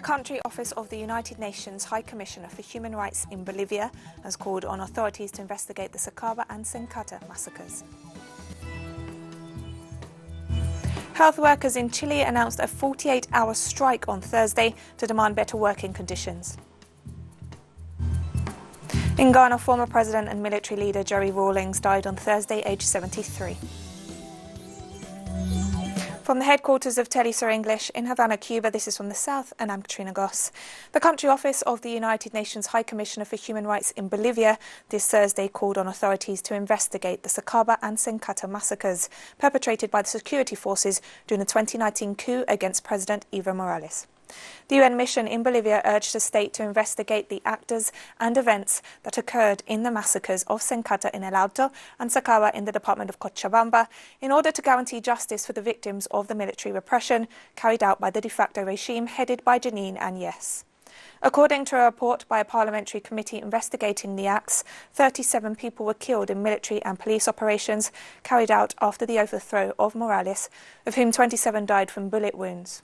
Country Office of the United Nations High Commissioner for Human Rights in Bolivia has called on authorities to investigate the Sacaba and Senkata massacres. Health workers in Chile announced a 48-hour strike on Thursday to demand better working conditions. In Ghana, former president and military leader Jerry Rawling died on Thursday, aged 73. From the headquarters of teleSUR English in Havana, Cuba, this is from the South, and I'm Katrina Goss. The Country Office of the United Nations High Commissioner for Human Rights in Bolivia this Thursday called on authorities to investigate the Sacaba and Senkata massacres perpetrated by the security forces during the 2019 coup against President Evo Morales. The UN mission in Bolivia urged the state to investigate the actors and events that occurred in the massacres of Senkata in El Alto and Sacaba in the department of Cochabamba in order to guarantee justice for the victims of the military repression carried out by the de facto regime headed by Jeanine Áñez. According to a report by a parliamentary committee investigating the acts, 37 people were killed in military and police operations carried out after the overthrow of Morales, of whom 27 died from bullet wounds.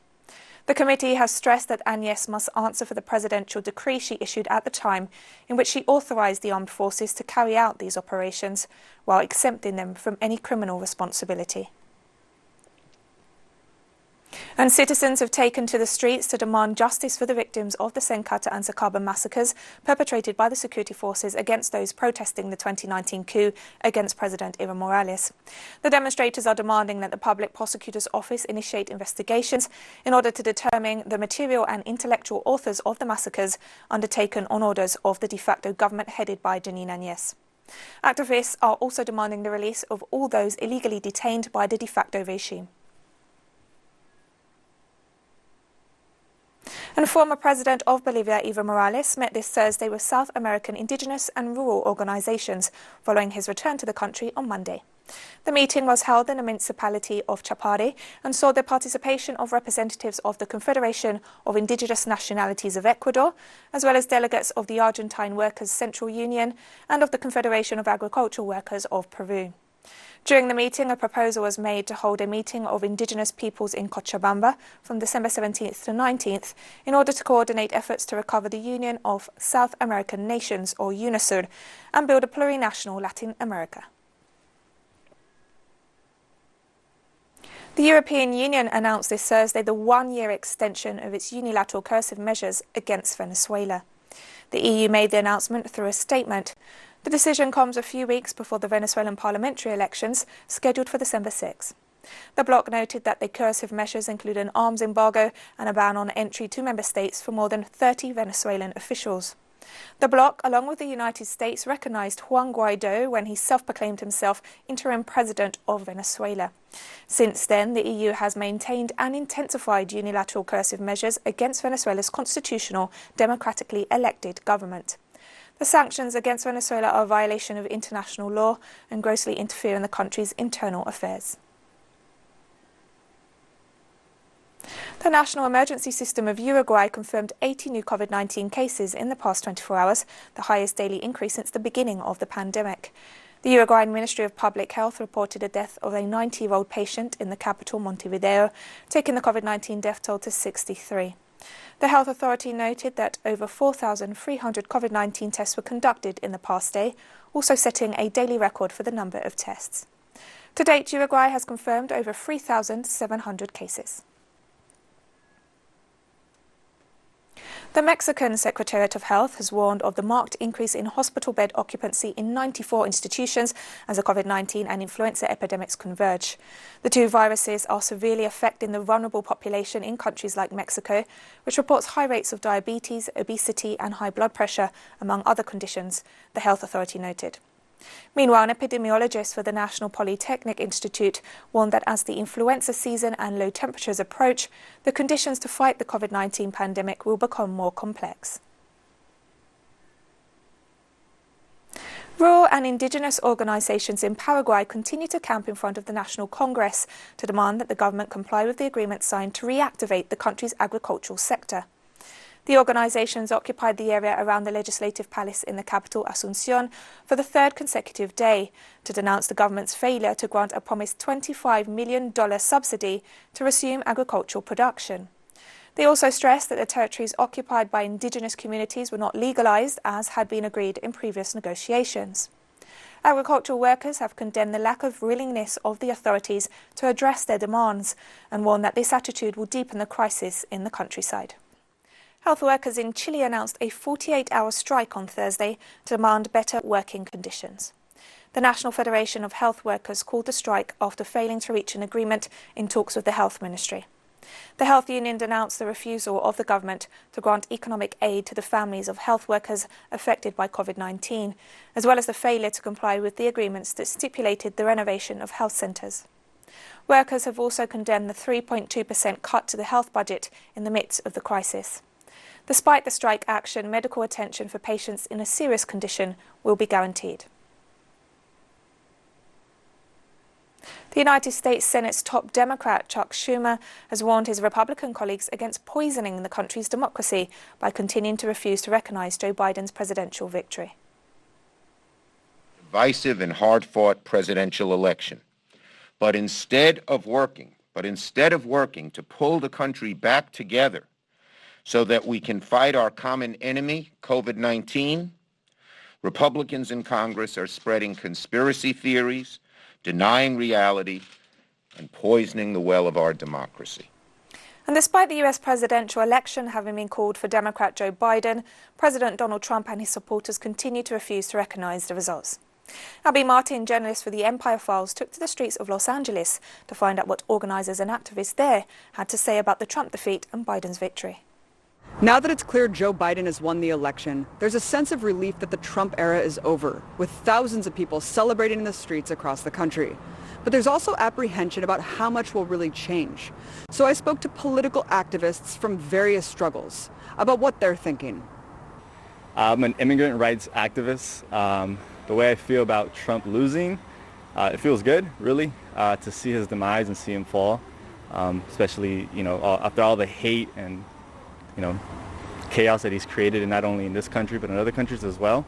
The committee has stressed that Áñez must answer for the presidential decree she issued at the time, in which she authorised the armed forces to carry out these operations, while exempting them from any criminal responsibility. And citizens have taken to the streets to demand justice for the victims of the Senkata and Sacaba massacres perpetrated by the security forces against those protesting the 2019 coup against President Evo Morales. The demonstrators are demanding that the Public Prosecutor's Office initiate investigations in order to determine the material and intellectual authors of the massacres undertaken on orders of the de facto government headed by Jeanine Áñez. Activists are also demanding the release of all those illegally detained by the de facto regime. And former president of Bolivia, Evo Morales, met this Thursday with South American indigenous and rural organizations following his return to the country on Monday. The meeting was held in the municipality of Chapare and saw the participation of representatives of the Confederation of Indigenous Nationalities of Ecuador, as well as delegates of the Argentine Workers' Central Union and of the Confederation of Agricultural Workers of Peru. During the meeting, a proposal was made to hold a meeting of indigenous peoples in Cochabamba from December 17th to 19th in order to coordinate efforts to recover the Union of South American Nations, or UNISUR, and build a plurinational Latin America. The European Union announced this Thursday the one-year extension of its unilateral coercive measures against Venezuela. The EU made the announcement through a statement. The decision comes a few weeks before the Venezuelan parliamentary elections, scheduled for December 6. The bloc noted that the coercive measures include an arms embargo and a ban on entry to member states for more than 30 Venezuelan officials. The bloc, along with the United States, recognized Juan Guaidó when he self-proclaimed himself interim president of Venezuela. Since then, the EU has maintained and intensified unilateral coercive measures against Venezuela's constitutional, democratically elected government. The sanctions against Venezuela are a violation of international law and grossly interfere in the country's internal affairs. The National Emergency System of Uruguay confirmed 80 new COVID-19 cases in the past 24 hours, the highest daily increase since the beginning of the pandemic. The Uruguayan Ministry of Public Health reported the death of a 90-year-old patient in the capital, Montevideo, taking the COVID-19 death toll to 63. The health authority noted that over 4,300 COVID-19 tests were conducted in the past day, also setting a daily record for the number of tests. To date, Uruguay has confirmed over 3,700 cases. The Mexican Secretariat of Health has warned of the marked increase in hospital bed occupancy in 94 institutions as the COVID-19 and influenza epidemics converge. The two viruses are severely affecting the vulnerable population in countries like Mexico, which reports high rates of diabetes, obesity and high blood pressure, among other conditions, the health authority noted. Meanwhile, an epidemiologist for the National Polytechnic Institute warned that as the influenza season and low temperatures approach, the conditions to fight the COVID-19 pandemic will become more complex. Rural and indigenous organisations in Paraguay continue to camp in front of the National Congress to demand that the government comply with the agreement signed to reactivate the country's agricultural sector. The organisations occupied the area around the Legislative Palace in the capital, Asunción, for the third consecutive day to denounce the government's failure to grant a promised $25 million subsidy to resume agricultural production. They also stressed that the territories occupied by indigenous communities were not legalised, as had been agreed in previous negotiations. Agricultural workers have condemned the lack of willingness of the authorities to address their demands and warned that this attitude will deepen the crisis in the countryside. Health workers in Chile announced a 48-hour strike on Thursday to demand better working conditions. The National Federation of Health Workers called the strike after failing to reach an agreement in talks with the Health Ministry. The health union denounced the refusal of the government to grant economic aid to the families of health workers affected by COVID-19, as well as the failure to comply with the agreements that stipulated the renovation of health centres. Workers have also condemned the 3.2% cut to the health budget in the midst of the crisis. Despite the strike action, medical attention for patients in a serious condition will be guaranteed. The United States Senate's top Democrat, Chuck Schumer, has warned his Republican colleagues against poisoning the country's democracy by continuing to refuse to recognize Joe Biden's presidential victory. Divisive and hard-fought presidential election. But instead of working to pull the country back together so that we can fight our common enemy, COVID-19, Republicans in Congress are spreading conspiracy theories, denying reality, and poisoning the well of our democracy. And despite the US presidential election having been called for Democrat Joe Biden, President Donald Trump and his supporters continue to refuse to recognize the results. Abby Martin, journalist for the Empire Files, took to the streets of Los Angeles to find out what organizers and activists there had to say about the Trump defeat and Biden's victory. Now that it's clear Joe Biden has won the election, there's a sense of relief that the Trump era is over, with thousands of people celebrating in the streets across the country. But there's also apprehension about how much will really change. So I spoke to political activists from various struggles about what they're thinking. I'm an immigrant rights activist. The way I feel about Trump losing, it feels good, really, to see his demise and see him fall, especially, after all the hate and chaos that he's created, and not only in this country but in other countries as well.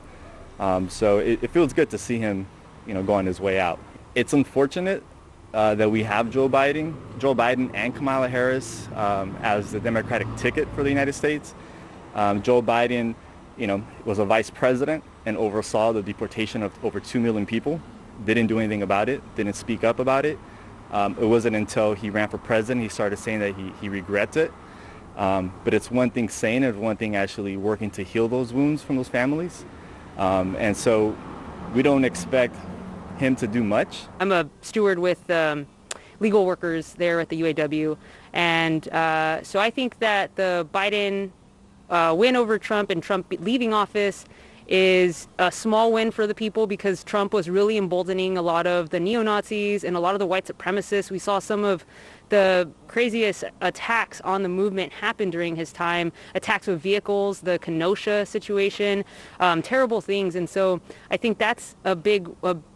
So it feels good to see him, go on his way out. It's unfortunate that we have Joe Biden and Kamala Harris as the Democratic ticket for the United States. Joe Biden, was a vice president and oversaw the deportation of over 2 million people. Didn't do anything about it. Didn't speak up about it. It wasn't until he ran for president he started saying that he regrets it. But it's one thing saying it, it's one thing actually working to heal those wounds from those families. And so we don't expect him to do much. I'm a steward with legal workers there at the UAW. And so I think that the Biden win over Trump and Trump leaving office is a small win for the people, because Trump was really emboldening a lot of the neo-Nazis and a lot of the white supremacists. We saw some of the craziest attacks on the movement happen during his time, attacks with vehicles, the Kenosha situation, terrible things. And so I think that's a big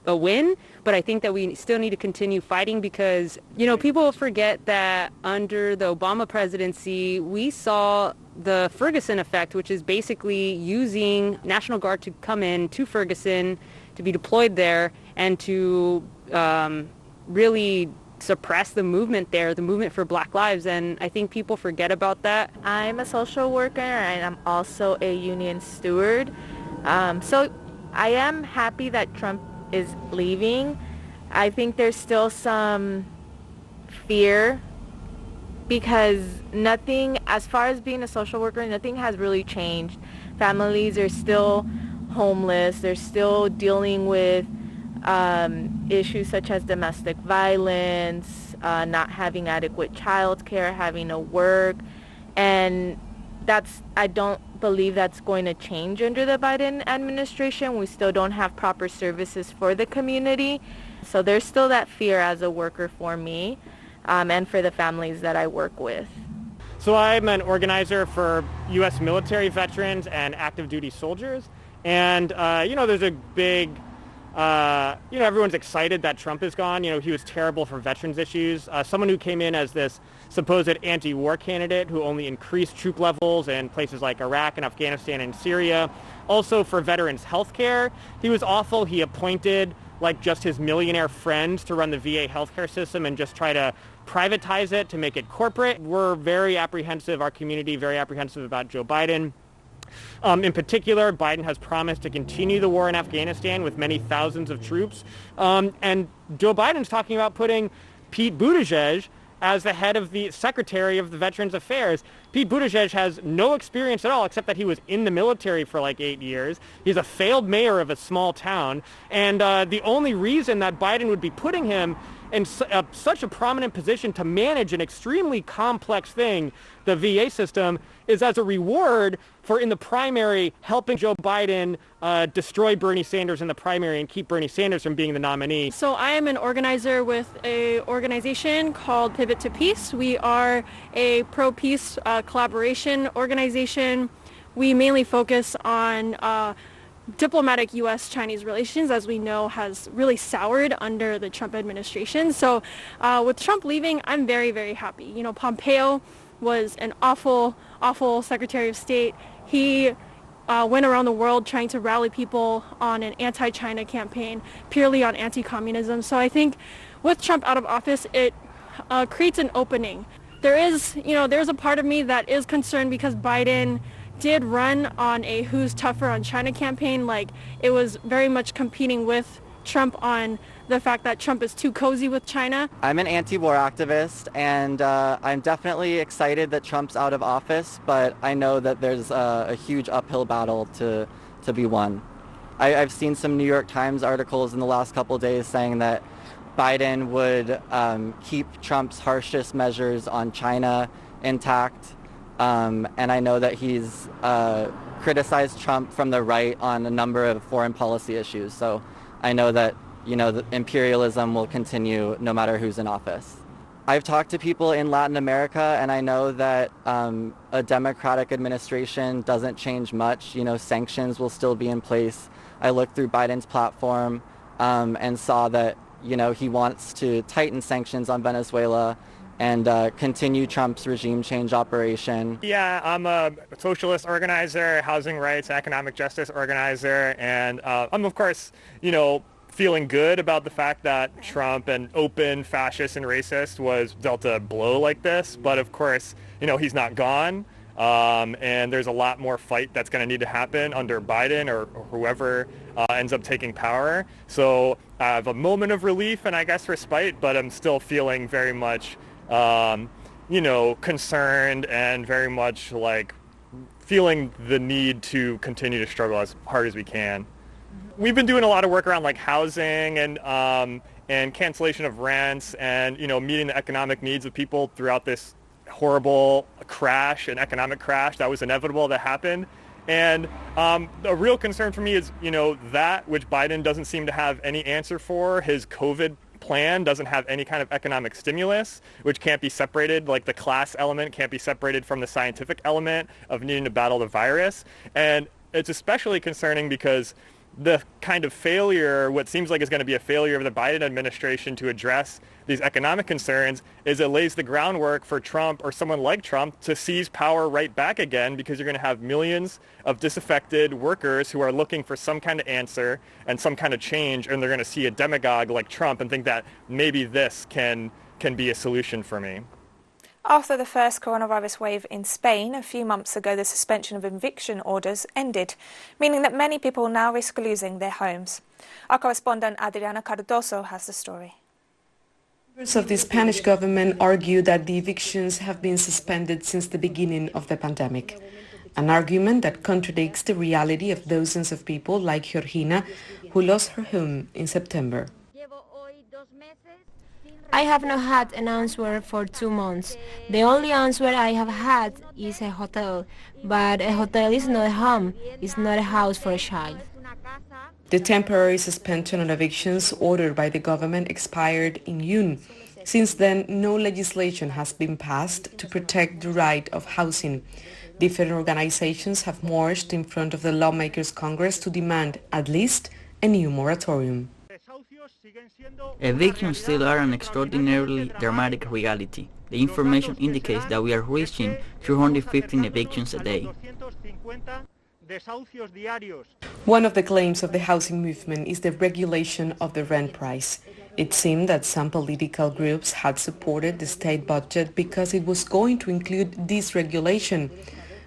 a win, but I think that we still need to continue fighting, because, people forget that under the Obama presidency, we saw the Ferguson effect, which is basically using National Guard to come in to Ferguson, to be deployed there, and to really suppress the movement there, the movement for Black lives. And I think people forget about that. I'm a social worker and I'm also a union steward. So I am happy that Trump is leaving. I think there's still some fear, because nothing, as far as being a social worker, nothing has really changed. Families are still homeless. They're still dealing with issues such as domestic violence, not having adequate childcare, having to work. And I don't believe that's going to change under the Biden administration. We still don't have proper services for the community. So there's still that fear as a worker for me, and for the families that I work with. So I'm an organizer for U.S. military veterans and active duty soldiers. And, there's a big, everyone's excited that Trump is gone. He was terrible for veterans issues. Someone who came in as this supposed anti-war candidate who only increased troop levels in places like Iraq and Afghanistan and Syria. Also for veterans health care, he was awful. He appointed just his millionaire friends to run the VA healthcare system and just try to privatize it, to make it corporate. We're very apprehensive, our community very apprehensive about Joe Biden. In particular, Biden has promised to continue the war in Afghanistan with many thousands of troops. And Joe Biden's talking about putting Pete Buttigieg as the head of the Secretary of the Veterans Affairs. Pete Buttigieg has no experience at all, except that he was in the military for like 8 years. He's a failed mayor of a small town. And the only reason that Biden would be putting him in such a prominent position to manage an extremely complex thing, the VA system, is as a reward for, in the primary, helping Joe Biden destroy Bernie Sanders in the primary and keep Bernie Sanders from being the nominee. So I am an organizer with an organization called Pivot to Peace. We are a pro-peace collaboration organization. We mainly focus on diplomatic U.S.-Chinese relations, as we know, has really soured under the Trump administration. So with Trump leaving, I'm very, very happy. You know, Pompeo was an awful Secretary of State. He went around the world trying to rally people on an anti-China campaign, purely on anti-communism. So I think with Trump out of office, it creates an opening. There's a part of me that is concerned because Biden did run on a who's tougher on China campaign. Like, it was very much competing with Trump on the fact that Trump is too cozy with China. I'm an anti-war activist, and I'm definitely excited that Trump's out of office, but I know that there's a huge uphill battle to be won. I've seen some New York Times articles in the last couple of days saying that Biden would keep Trump's harshest measures on China intact. And I know that he's criticized Trump from the right on a number of foreign policy issues. So I know that, the imperialism will continue no matter who's in office. I've talked to people in Latin America, and I know that a Democratic administration doesn't change much. Sanctions will still be in place. I looked through Biden's platform and saw that, he wants to tighten sanctions on Venezuela and continue Trump's regime change operation. Yeah, I'm a socialist organizer, housing rights, economic justice organizer, and I'm, of course, feeling good about the fact that Trump, an open fascist and racist, was dealt a blow like this. But, of course, he's not gone, and there's a lot more fight that's going to need to happen under Biden or whoever ends up taking power. So I have a moment of relief and, I guess, respite, but I'm still feeling very much concerned and very much like feeling the need to continue to struggle as hard as we can. We've been doing a lot of work around like housing and cancellation of rents and, meeting the economic needs of people throughout this horrible crash, an economic crash that was inevitable that happened. And a real concern for me is, that which Biden doesn't seem to have any answer for, his COVID plan doesn't have any kind of economic stimulus, which can't be separated, like the class element can't be separated from the scientific element of needing to battle the virus. And it's especially concerning because the kind of failure, what seems like is going to be a failure of the Biden administration to address these economic concerns, is it lays the groundwork for Trump or someone like Trump to seize power right back again, because you're going to have millions of disaffected workers who are looking for some kind of answer and some kind of change, and they're going to see a demagogue like Trump and think that maybe this can be a solution for me. After the first coronavirus wave in Spain a few months ago, the suspension of eviction orders ended, meaning that many people now risk losing their homes. Our correspondent Adriana Cardoso has the story. Members of the Spanish government argue that the evictions have been suspended since the beginning of the pandemic, an argument that contradicts the reality of dozens of people like Georgina, who lost her home in September. I have not had an answer for 2 months. The only answer I have had is a hotel, but a hotel is not a home, it's not a house for a child. The temporary suspension on evictions ordered by the government expired in June. Since then, no legislation has been passed to protect the right of housing. Different organizations have marched in front of the Lawmakers' Congress to demand, at least, a new moratorium. Evictions still are an extraordinarily dramatic reality. The information indicates that we are reaching 215 evictions a day. One of the claims of the housing movement is the regulation of the rent price. It seemed that some political groups had supported the state budget because it was going to include this regulation.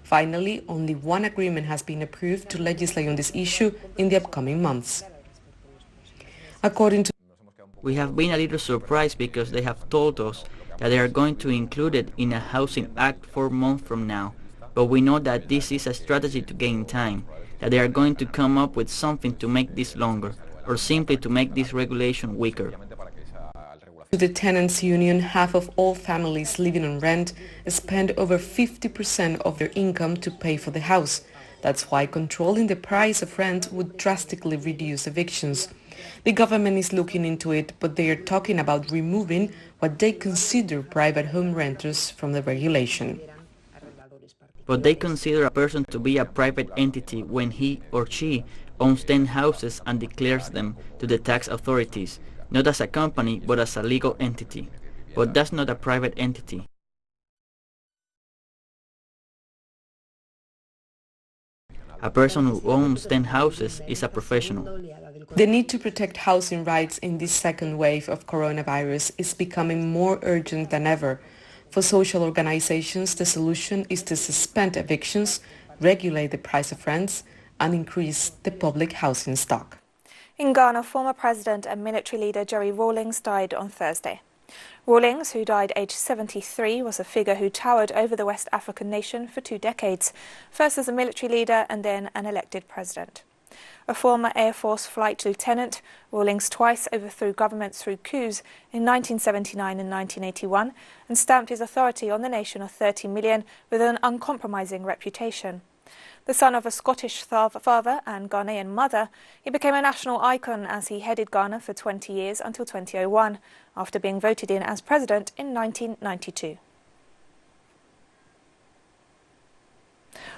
Finally, only one agreement has been approved to legislate on this issue in the upcoming months. According to We have been a little surprised because they have told us that they are going to include it in a housing act 4 months from now. But we know that this is a strategy to gain time, that they are going to come up with something to make this longer, or simply to make this regulation weaker. To the tenants' union, half of all families living on rent spend over 50% of their income to pay for the house. That's why controlling the price of rent would drastically reduce evictions. The government is looking into it, but they are talking about removing what they consider private home renters from the regulation. But they consider a person to be a private entity when he or she owns 10 houses and declares them to the tax authorities, not as a company but as a legal entity. But that's not a private entity. A person who owns 10 houses is a professional. The need to protect housing rights in this second wave of coronavirus is becoming more urgent than ever. For social organizations, the solution is to suspend evictions, regulate the price of rents, and increase the public housing stock. In Ghana, former president and military leader Jerry Rawling died on Thursday. Rawlings, who died aged 73, was a figure who towered over the West African nation for 2 decades, first as a military leader and then an elected president. A former Air Force flight lieutenant, Rawlings twice overthrew governments through coups in 1979 and 1981 and stamped his authority on the nation of 30 million with an uncompromising reputation. The son of a Scottish father and Ghanaian mother, he became a national icon as he headed Ghana for 20 years until 2001, after being voted in as president in 1992.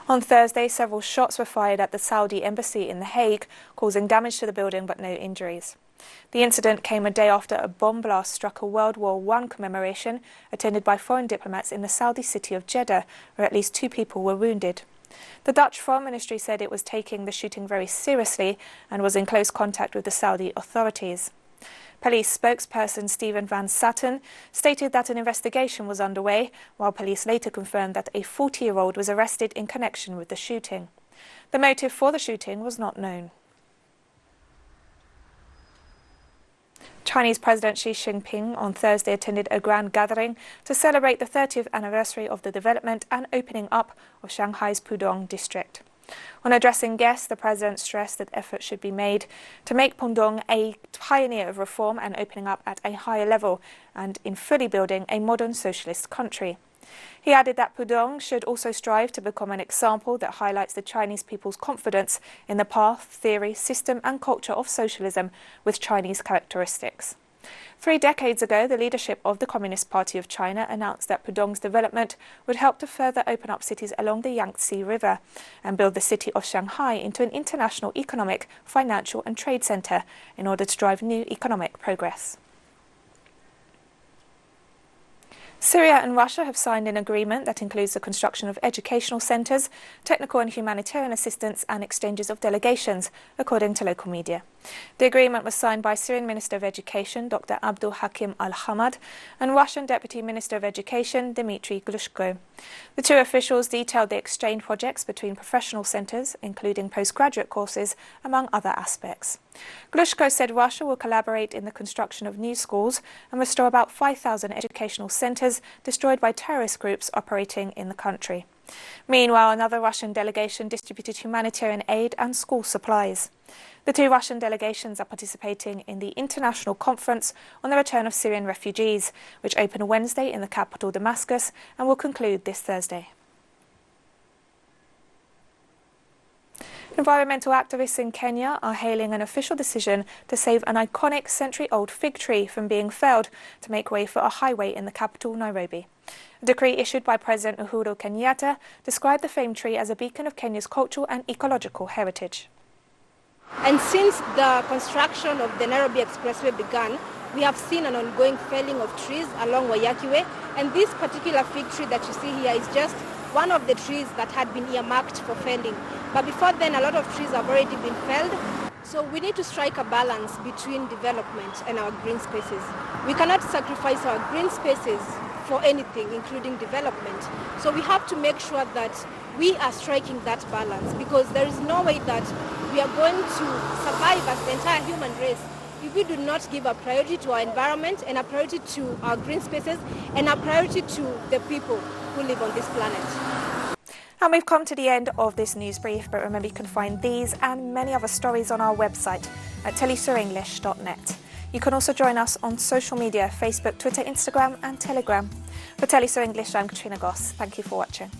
On Thursday, several shots were fired at the Saudi embassy in The Hague, causing damage to the building but no injuries. The incident came a day after a bomb blast struck a World War I commemoration attended by foreign diplomats in the Saudi city of Jeddah, where at least 2 people were wounded. The Dutch Foreign Ministry said it was taking the shooting very seriously and was in close contact with the Saudi authorities. Police spokesperson Stephen Van Satten stated that an investigation was underway, while police later confirmed that a 40-year-old was arrested in connection with the shooting. The motive for the shooting was not known. Chinese President Xi Jinping on Thursday attended a grand gathering to celebrate the 30th anniversary of the development and opening up of Shanghai's Pudong district. On addressing guests, the president stressed that efforts should be made to make Pudong a pioneer of reform and opening up at a higher level and in fully building a modern socialist country. He added that Pudong should also strive to become an example that highlights the Chinese people's confidence in the path, theory, system and culture of socialism with Chinese characteristics. 3 decades ago, the leadership of the Communist Party of China announced that Pudong's development would help to further open up cities along the Yangtze River and build the city of Shanghai into an international economic, financial and trade centre in order to drive new economic progress. Syria and Russia have signed an agreement that includes the construction of educational centres, technical and humanitarian assistance and exchanges of delegations, according to local media. The agreement was signed by Syrian Minister of Education Dr. Abdul Hakim Al-Hamad and Russian Deputy Minister of Education Dmitry Glushko. The 2 officials detailed the exchange projects between professional centres, including postgraduate courses, among other aspects. Glushko said Russia will collaborate in the construction of new schools and restore about 5,000 educational centres destroyed by terrorist groups operating in the country. Meanwhile, another Russian delegation distributed humanitarian aid and school supplies. The 2 Russian delegations are participating in the International Conference on the Return of Syrian Refugees, which opened Wednesday in the capital Damascus and will conclude this Thursday. Environmental activists in Kenya are hailing an official decision to save an iconic century-old fig tree from being felled to make way for a highway in the capital, Nairobi. A decree issued by President Uhuru Kenyatta described the famed tree as a beacon of Kenya's cultural and ecological heritage. And since the construction of the Nairobi Expressway began, we have seen an ongoing felling of trees along Waiyaki Way, and this particular fig tree that you see here is just one of the trees that had been earmarked for felling. But before then, a lot of trees have already been felled. So we need to strike a balance between development and our green spaces. We cannot sacrifice our green spaces for anything, including development. So we have to make sure that we are striking that balance, because there is no way that we are going to survive as the entire human race if we do not give a priority to our environment and a priority to our green spaces and a priority to the people who live on this planet. And we've come to the end of this news brief, but remember you can find these and many other stories on our website at telesurenglish.net. You can also join us on social media, Facebook, Twitter, Instagram and Telegram. For teleSUR English, I'm Katrina Goss. Thank you for watching.